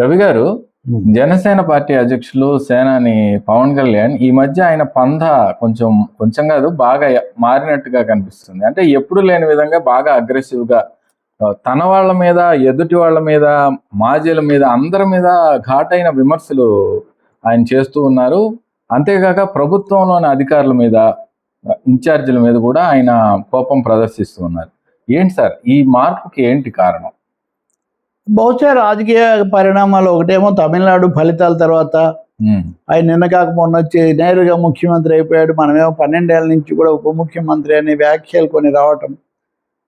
రవి గారు, జనసేన పార్టీ అధ్యక్షులు సేనాని పవన్ కళ్యాణ్ ఈ మధ్య ఆయన పంథ కొంచెం కాదు బాగా మారినట్టుగా కనిపిస్తుంది. అంటే ఎప్పుడు లేని విధంగా బాగా అగ్రెసివ్ గా తన వాళ్ళ మీద, ఎదుటి వాళ్ళ మీద, మాజీల మీద, అందరి మీద ఘాటైన విమర్శలు ఆయన చేస్తూ ఉన్నారు. అంతేకాక ప్రభుత్వంలోని అధికారుల మీద, ఇన్ఛార్జీల మీద కూడా ఆయన కోపం ప్రదర్శిస్తూ ఉన్నారు. ఏంటి సార్ ఈ మార్పుకి ఏంటి కారణం? బహుశా రాజకీయ పరిణామాలు ఒకటేమో తమిళనాడు ఫలితాల తర్వాత ఆయన నిన్న కాక మొన్న వచ్చి నేరుగా ముఖ్యమంత్రి అయిపోయాడు, మనమేమో 12 ఏళ్ళ నుంచి కూడా ఉప ముఖ్యమంత్రి అనే వ్యాఖ్యలు కొన్ని రావటం.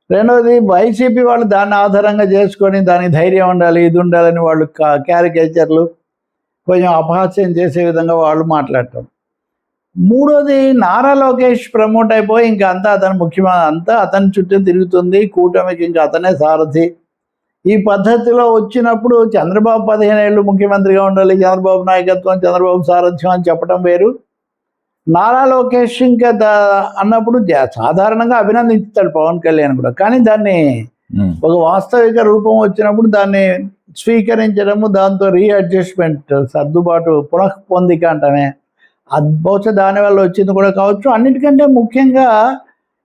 రెండవది వైసీపీ వాళ్ళు దాన్ని ఆధారంగా చేసుకొని దానికి ధైర్యం ఉండాలి, ఇది ఉండాలని వాళ్ళు క్యారికేచర్లు కొంచెం అపహాస్యం చేసే విధంగా వాళ్ళు మాట్లాడటం. మూడోది నారా లోకేష్ ప్రమోట్ అయిపోయి ఇంకా అంతా అతను ముఖ్యమంత్రి, అంతా అతని చుట్టూ తిరుగుతుంది, కూటమికి ఇంకా అతనే సారథి. ఈ పద్ధతిలో వచ్చినప్పుడు చంద్రబాబు 15 ఏళ్ళు ముఖ్యమంత్రిగా ఉండాలి, చంద్రబాబు నాయకత్వం, చంద్రబాబు సారథ్యం అని చెప్పడం వేరు. నారా లోకేష్ ఇంకా అన్నప్పుడు సాధారణంగా అభినందించుతాడు పవన్ కళ్యాణ్ కూడా, కానీ దాన్ని ఒక వాస్తవిక రూపం వచ్చినప్పుడు దాన్ని స్వీకరించడము, దాంతో రీఅడ్జస్ట్మెంట్, సర్దుబాటు, పునఃపొందిక అంటమే, బహుశా దానివల్ల వచ్చింది కూడా కావచ్చు. అన్నిటికంటే ముఖ్యంగా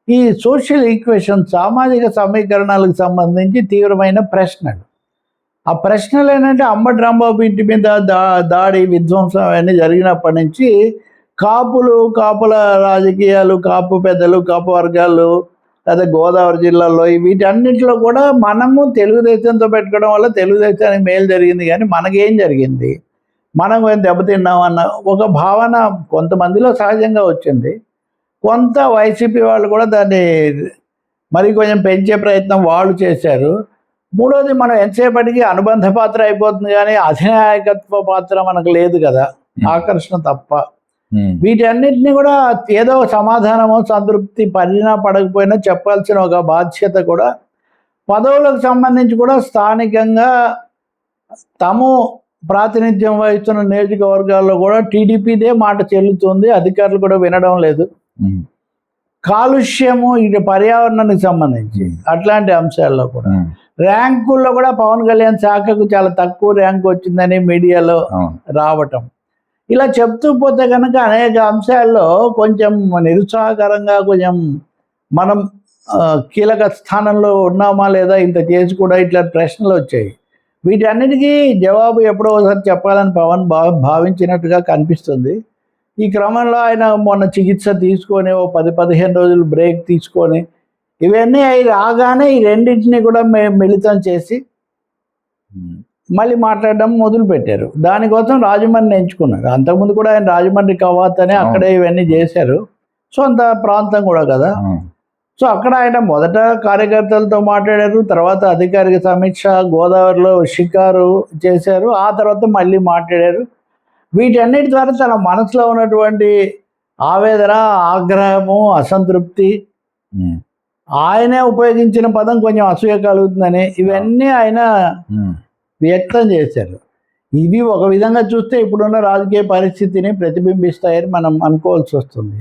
ఈ సోషల్ ఈక్వేషన్, సామాజిక సమీకరణాలకు సంబంధించి తీవ్రమైన ప్రశ్నలు. ఆ ప్రశ్నలు ఏంటంటే అంబటి రాంబాబు ఇంటి మీద దాడి, విధ్వంసం అవన్నీ జరిగినప్పటి నుంచి కాపుల రాజకీయాలు, కాపు పెద్దలు, కాపు వర్గాలు, లేదా గోదావరి జిల్లాలో వీటన్నిటిలో కూడా మనము తెలుగుదేశంతో పెట్టుకోవడం వల్ల తెలుగుదేశానికి మేలు జరిగింది, కానీ మనకేం జరిగింది, మనం ఏం దెబ్బతిన్నామన్న ఒక భావన కొంతమందిలో సహజంగా వచ్చింది. కొంత వైసీపీ వాళ్ళు కూడా దాన్ని మరి కొంచెం పెంచే ప్రయత్నం వాళ్ళు చేశారు. మూడోది, మనం ఎంతసేపటికి అనుబంధ పాత్ర అయిపోతుంది కానీ అధినాయకత్వ పాత్ర మనకు లేదు కదా, ఆకర్షణ తప్ప. వీటన్నిటిని కూడా ఏదో సమాధానమో సంతృప్తి పడినా పడకపోయినా చెప్పాల్సిన ఒక బాధ్యత కూడా పదవులకు సంబంధించి కూడా స్థానికంగా తాము ప్రాతినిధ్యం వహిస్తున్న నియోజకవర్గాల్లో కూడా టీడీపీదే మాట చెల్లుతుంది, అధికారులు కూడా వినడం లేదు. కాలుష్యము, ఇది పర్యావరణానికి సంబంధించి అట్లాంటి అంశాల్లో కూడా ర్యాంకుల్లో కూడా పవన్ కళ్యాణ్ శాఖకు చాలా తక్కువ ర్యాంకు వచ్చిందని మీడియాలో రావటం, ఇలా చెప్తూ పోతే కనుక అనేక అంశాల్లో కొంచెం నిరుత్సాహకరంగా, కొంచెం మనం కీలక స్థానంలో ఉన్నామా లేదా ఇంత చేసి కూడా ఇట్లా ప్రశ్నలు వచ్చాయి. వీటన్నిటికీ జవాబు ఎప్పుడో ఒకసారి చెప్పాలని పవన్ భావించినట్టుగా కనిపిస్తుంది. ఈ క్రమంలో ఆయన మొన్న చికిత్స తీసుకొని ఓ 10-15 రోజులు బ్రేక్ తీసుకొని ఇవన్నీ అవి రాగానే ఈ రెండింటిని కూడా మిళితం చేసి మళ్ళీ మాట్లాడడం మొదలుపెట్టారు. దానికోసం రాజమండ్రిని ఎంచుకున్నారు. అంతకుముందు కూడా ఆయన రాజమండ్రి కవాత్ అని అక్కడే ఇవన్నీ చేశారు, సొంత ప్రాంతం కూడా కదా. సో అక్కడ ఆయన మొదట కార్యకర్తలతో మాట్లాడారు, తర్వాత అధికారిక సమీక్ష, గోదావరిలో షికారు చేశారు, ఆ తర్వాత మళ్ళీ మాట్లాడారు. వీటన్నిటి ద్వారా తన మనసులో ఉన్నటువంటి ఆవేదన, ఆగ్రహము, అసంతృప్తి, ఆయనే ఉపయోగించిన పదం కొంచెం అసూయ కలుగుతుందని ఇవన్నీ ఆయన వ్యక్తం చేశారు. ఇవి ఒక విధంగా చూస్తే ఇప్పుడున్న రాజకీయ పరిస్థితిని ప్రతిబింబిస్తాయని మనం అనుకోవాల్సి వస్తుంది.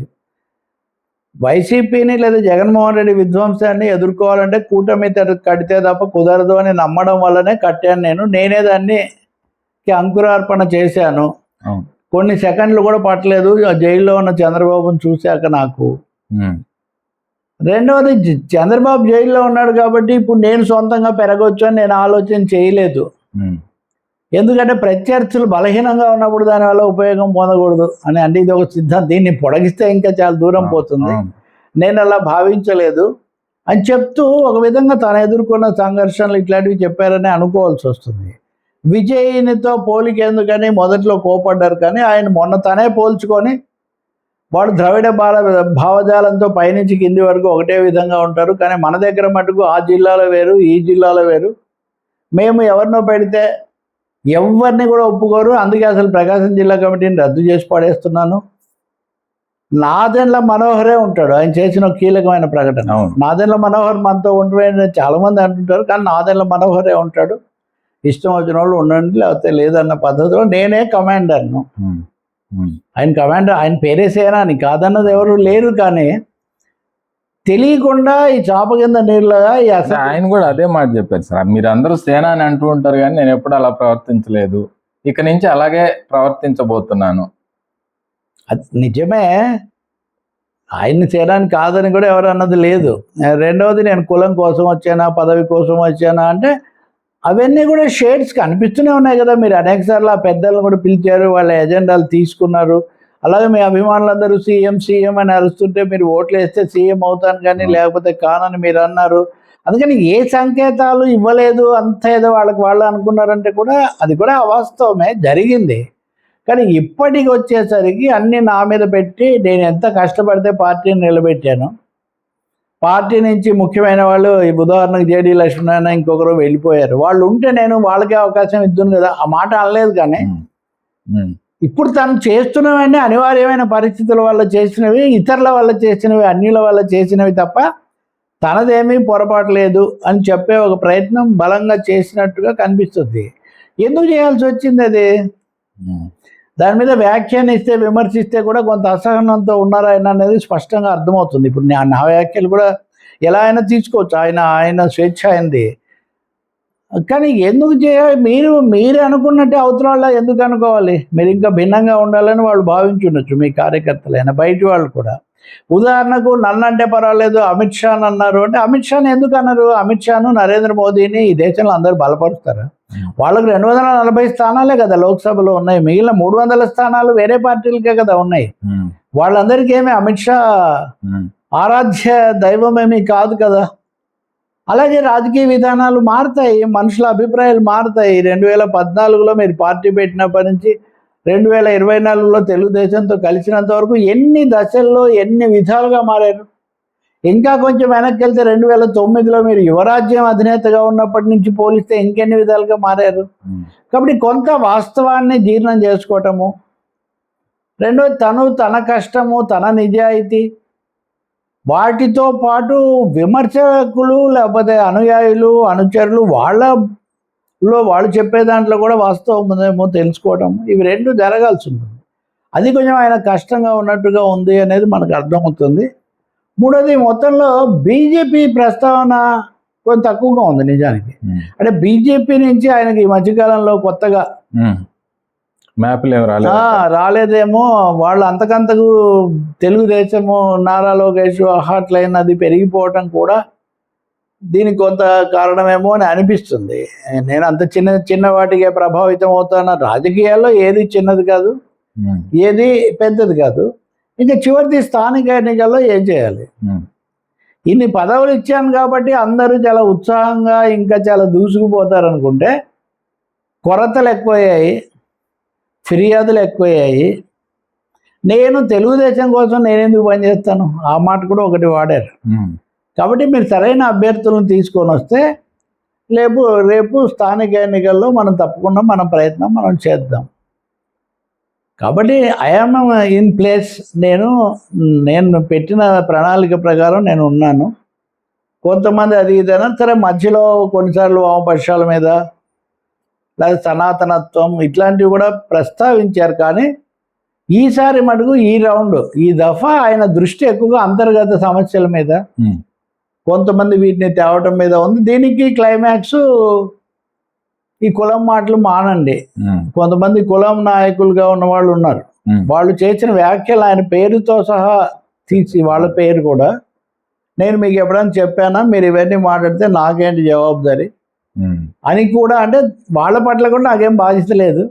వైసీపీని లేదా జగన్మోహన్ రెడ్డి విధ్వంసాన్ని ఎదుర్కోవాలంటే కూటమి కడితే తప్ప కుదరదు అని నమ్మడం వల్లనే కట్టాను. నేనే దాన్ని అంకురార్పణ చేశాను. కొన్ని సెకండ్లు కూడా పట్టలేదు జైల్లో ఉన్న చంద్రబాబును చూశాక నాకు. రెండవది, చంద్రబాబు జైల్లో ఉన్నాడు కాబట్టి ఇప్పుడు నేను సొంతంగా పెరగొచ్చు అని నేను ఆలోచన చేయలేదు. ఎందుకంటే ప్రత్యర్థులు బలహీనంగా ఉన్నప్పుడు దానివల్ల ఉపయోగం పొందకూడదు అని, అంటే ఇది ఒక సిద్ధాంతం, దీన్ని పొడిగిస్తే ఇంకా చాలా దూరం పోతుంది, నేను అలా భావించలేదు అని చెప్తూ ఒక విధంగా తను ఎదుర్కొన్న సంఘర్షణలు ఇట్లాంటివి చెప్పారని అనుకోవాల్సి వస్తుంది. విజయ్నితో పోలిక ఎందుకని మొదట్లో కోపడ్డారు, కానీ ఆయన మొన్న తనే పోల్చుకొని వాడు ద్రవిడ భావజాలంతో పైనుంచి కింది వరకు ఒకటే విధంగా ఉంటారు, కానీ మన దగ్గర మటుకు ఆ జిల్లాలో వేరు, ఈ జిల్లాలో వేరు, మేము ఎవరినో పెడితే ఎవరిని కూడా ఒప్పుకోరు, అందుకే అసలు ప్రకాశం జిల్లా కమిటీని రద్దు చేసి పడేస్తున్నాను. నాదెండ్ల మనోహరే ఉంటాడు, ఆయన చేసిన కీలకమైన ప్రకటన. నాదెండ్ల మనోహర్ మనతో ఉంటే చాలా మంది అంటుంటారు, కానీ నాదెండ్ల మనోహరే ఉంటాడు, ఇష్టం వచ్చిన వాళ్ళు ఉండండి లేకపోతే లేదన్న పద్ధతిలో నేనే కమాండర్ను. ఆయన కమాండర్, ఆయన పేరే సేనాని కాదన్నది ఎవరు లేరు, కానీ తెలియకుండా ఈ చాప కింద నీళ్ళగా ఈ అంటే అసలు ఆయన కూడా అదే మాట చెప్పారు సార్. మీరు అందరూ సేన అని అంటూ ఉంటారు కానీ నేను ఎప్పుడు అలా ప్రవర్తించలేదు, ఇక నుంచి అలాగే ప్రవర్తించబోతున్నాను. అది నిజమే, ఆయన్ని చేయడానికి కాదని కూడా ఎవరు అన్నది లేదు. రెండవది నేను కులం కోసం వచ్చానా, పదవి కోసం వచ్చానా అంటే అవన్నీ కూడా షేడ్స్ కనిపిస్తూనే ఉన్నాయి కదా. మీరు అనేకసార్లు ఆ పెద్దలను కూడా పిలిచారు, వాళ్ళ ఎజెండాలు తీసుకున్నారు. అలాగే మీ అభిమానులందరూ సీఎం సీఎం అని అరుస్తుంటే మీరు ఓట్లు వేస్తే సీఎం అవుతాను కానీ లేకపోతే కానని మీరు అన్నారు. అందుకని ఏ సంకేతాలు ఇవ్వలేదు, అంత ఏదో వాళ్ళకి వాళ్ళు అనుకున్నారంటే కూడా అది కూడా అవాస్తవమే, జరిగింది. కానీ ఇప్పటికి వచ్చేసరికి అన్నీ నా మీద పెట్టి నేను ఎంత కష్టపడితే పార్టీని నిలబెట్టాను. పార్టీ నుంచి ముఖ్యమైన వాళ్ళు ఉదాహరణకు జేడీ లక్ష్మీనారాయణ ఇంకొకరు వెళ్ళిపోయారు. వాళ్ళు ఉంటే నేను వాళ్ళకే అవకాశం ఇద్దును కదా, ఆ మాట అనలేదు. కానీ ఇప్పుడు తను చేస్తున్నవన్నీ అనివార్యమైన పరిస్థితుల వల్ల చేసినవి, ఇతరుల వల్ల చేసినవి, అన్యుల వల్ల చేసినవి తప్ప తనదేమీ పొరపాటు లేదు అని చెప్పే ఒక ప్రయత్నం బలంగా చేసినట్టుగా కనిపిస్తుంది. ఎందుకు చేయాల్సి వచ్చింది అది? దాని మీద వ్యాఖ్యానిస్తే, విమర్శిస్తే కూడా కొంత అసహనంతో ఉన్నారా ఆయన అనేది స్పష్టంగా అర్థమవుతుంది. ఇప్పుడు నా వ్యాఖ్యలు కూడా ఎలా అయినా తీసుకోవచ్చు, ఆయన స్వేచ్ఛ అయింది. కానీ ఎందుకు చేయాలి? మీరు అనుకున్నట్టే అవతల వాళ్ళ ఎందుకు అనుకోవాలి? మీరు ఇంకా భిన్నంగా ఉండాలని వాళ్ళు భావించుండొచ్చు, మీ కార్యకర్తలైనా బయట వాళ్ళు కూడా. ఉదాహరణకు నన్ను అంటే పర్వాలేదు, అమిత్ షాని అన్నారు అంటే అమిత్ షాని ఎందుకు అన్నారు? అమిత్ షాను, నరేంద్ర మోదీని ఈ దేశంలో అందరూ బలపరుస్తారు. వాళ్ళకు 240 స్థానాలే కదా లోక్సభలో ఉన్నాయి, మిగిలిన 300 స్థానాలు వేరే పార్టీలకే కదా ఉన్నాయి. వాళ్ళందరికీ ఏమి అమిత్ షా ఆరాధ్య దైవమేమీ కాదు కదా. అలాగే రాజకీయ విధానాలు మారుతాయి, మనుషుల అభిప్రాయాలు మారుతాయి. 2014లో మీరు పార్టీ పెట్టినప్పటి నుంచి 2024లో తెలుగుదేశంతో కలిసినంత వరకు ఎన్ని దశల్లో ఎన్ని విధాలుగా మారారు. ఇంకా కొంచెం వెనక్కి వెళ్తే 2009లో మీరు యువరాజ్యం అధినేతగా ఉన్నప్పటి నుంచి పోలిస్తే ఇంకెన్ని విధాలుగా మారారు. కాబట్టి కొంత వాస్తవాన్ని జీర్ణం చేసుకోవటము, రెండోది తన కష్టము, తన నిజాయితీ, వాటితో పాటు విమర్శకులు లేకపోతే అనుయాయులు, అనుచరులు వాళ్ళు చెప్పే దాంట్లో కూడా వాస్తవం ఉందేమో తెలుసుకోవడం, ఇవి రెండు జరగాల్సి ఉంటుంది. అది కొంచెం ఆయన కష్టంగా ఉన్నట్టుగా ఉంది అనేది మనకు అర్థమవుతుంది. మూడోది, మొత్తంలో బీజేపీ ప్రస్తావన కొంచెం తక్కువగా ఉంది నిజానికి. అంటే బీజేపీ నుంచి ఆయనకి ఈ మధ్యకాలంలో కొత్తగా రాలేదేమో, వాళ్ళు అంతకంతకు తెలుగుదేశము, నారా లోకేష్ హాట్ లైన్ అది పెరిగిపోవటం కూడా దీనికి కొంత కారణమేమో అని అనిపిస్తుంది. నేను అంత చిన్న వాటికే ప్రభావితం అవుతాను. రాజకీయాల్లో ఏది చిన్నది కాదు, ఏది పెద్దది కాదు. ఇంకా చివరిది స్థానిక ఎన్నికల్లో ఏం చేయాలి? ఇన్ని పదవులు ఇచ్చాను కాబట్టి అందరూ చాలా ఉత్సాహంగా ఇంకా చాలా దూసుకుపోతారు అనుకుంటే కొరతలు ఎక్కువయ్యాయి, ఫిర్యాదులు ఎక్కువయ్యాయి. నేను తెలుగుదేశం కోసం నేనెందుకు పనిచేస్తాను, ఆ మాట కూడా ఒకటి వాడారు. కాబట్టి మీరు సరైన అభ్యర్థులను తీసుకొని వస్తే రేపు స్థానిక ఎన్నికల్లో మనం తప్పకుండా మన ప్రయత్నం మనం చేద్దాం. కాబట్టి ఐఎమ్ ఇన్ ప్లేస్, నేను పెట్టిన ప్రణాళిక ప్రకారం నేను ఉన్నాను. కొంతమంది అది ఇదైనా సరే మధ్యలో కొన్నిసార్లు వామపక్షాల మీద లేదా సనాతనత్వం ఇట్లాంటివి కూడా ప్రస్తావించారు. కానీ ఈసారి మటుకు ఈ దఫా ఆయన దృష్టి ఎక్కువగా అంతర్గత సమస్యల మీద, కొంతమంది వీటిని తేవటం మీద ఉంది. దీనికి క్లైమాక్స్ ఈ కులం మాటలు మానండి. కొంతమంది కులం నాయకులుగా ఉన్న వాళ్ళు ఉన్నారు, వాళ్ళు చేసిన వ్యాఖ్యలు ఆయన పేరుతో సహా తీసి, వాళ్ళ పేరు కూడా నేను మీకు ఎప్పుడైనా చెప్పానా, మీరు ఇవన్నీ మాట్లాడితే నాకేంటి జవాబుదారి అని కూడా, అంటే వాళ్ళ పట్ల కూడా నాకేం బాధ్యత లేదు,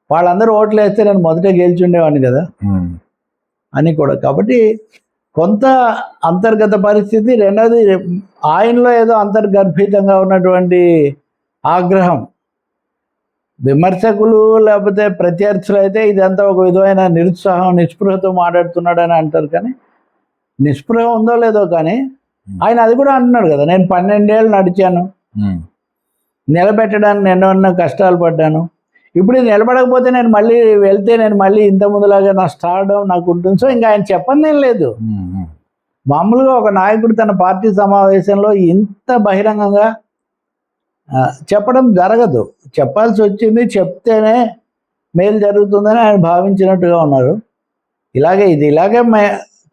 వాళ్ళందరూ ఓట్లు వేస్తే నేను మొదట గెలిచుండేవాడిని కదా అని కూడా. కాబట్టి కొంత అంతర్గత పరిస్థితి, రెండోది ఆయనలో ఏదో అంతర్గర్భితంగా ఉన్నటువంటి ఆగ్రహం. విమర్శకులు లేకపోతే ప్రత్యర్థులు అయితే ఇదంతా ఒక విధమైన నిరుత్సాహం, నిస్పృహతో మాట్లాడుతున్నాడని అంటారు. కానీ నిస్పృహ ఉందో లేదో కానీ ఆయన అది కూడా అంటున్నాడు కదా, నేను 12 ఏళ్ళు నడిచాను, నిలబెట్టడానికి ఎన్నో కష్టాలు పడ్డాను, ఇప్పుడు ఇది నిలబడకపోతే నేను మళ్ళీ వెళ్తే నేను మళ్ళీ ఇంత ముందులాగా నా స్టార్డమ్ నాకు ఉంటుంది. సో ఇంకా ఆయన చెప్పండి ఏం లేదు. మామూలుగా ఒక నాయకుడు తన పార్టీ సమావేశంలో ఇంత బహిరంగంగా చెప్పడం జరగదు. చెప్పాల్సి వచ్చింది, చెప్తేనే మేలు జరుగుతుందని ఆయన భావించినట్టుగా ఉన్నారు. ఇలాగే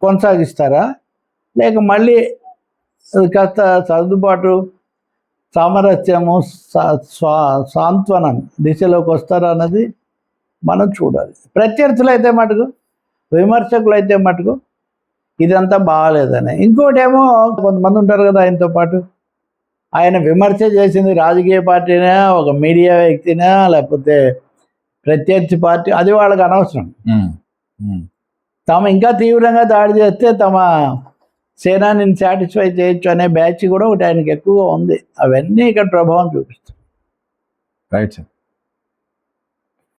కొనసాగిస్తారా? లేక మళ్ళీ కాస్త సర్దుబాటు, సామరస్యము, సాంత్వనం దిశలోకి వస్తారా అన్నది మనం చూడాలి. ప్రత్యర్థులు అయితే మటుకు, విమర్శకులు అయితే మటుకు ఇదంతా బాగాలేదని. ఇంకోటేమో కొంతమంది ఉంటారు కదా ఆయనతో పాటు, ఆయన విమర్శ చేసింది రాజకీయ పార్టీనా, ఒక మీడియా వ్యక్తినా, లేకపోతే ప్రత్యర్థి పార్టీ, అది వాళ్ళకి అనవసరం. తాము ఇంకా తీవ్రంగా దాడి చేస్తే తమ సేనాని సాటిస్ఫై చేయొచ్చు అనే బ్యాచ్ కూడా ఒకటి ఆయనకి ఎక్కువగా ఉంది. అవన్నీ ఇక్కడ ప్రభావం చూపిస్తాయి. Right sir.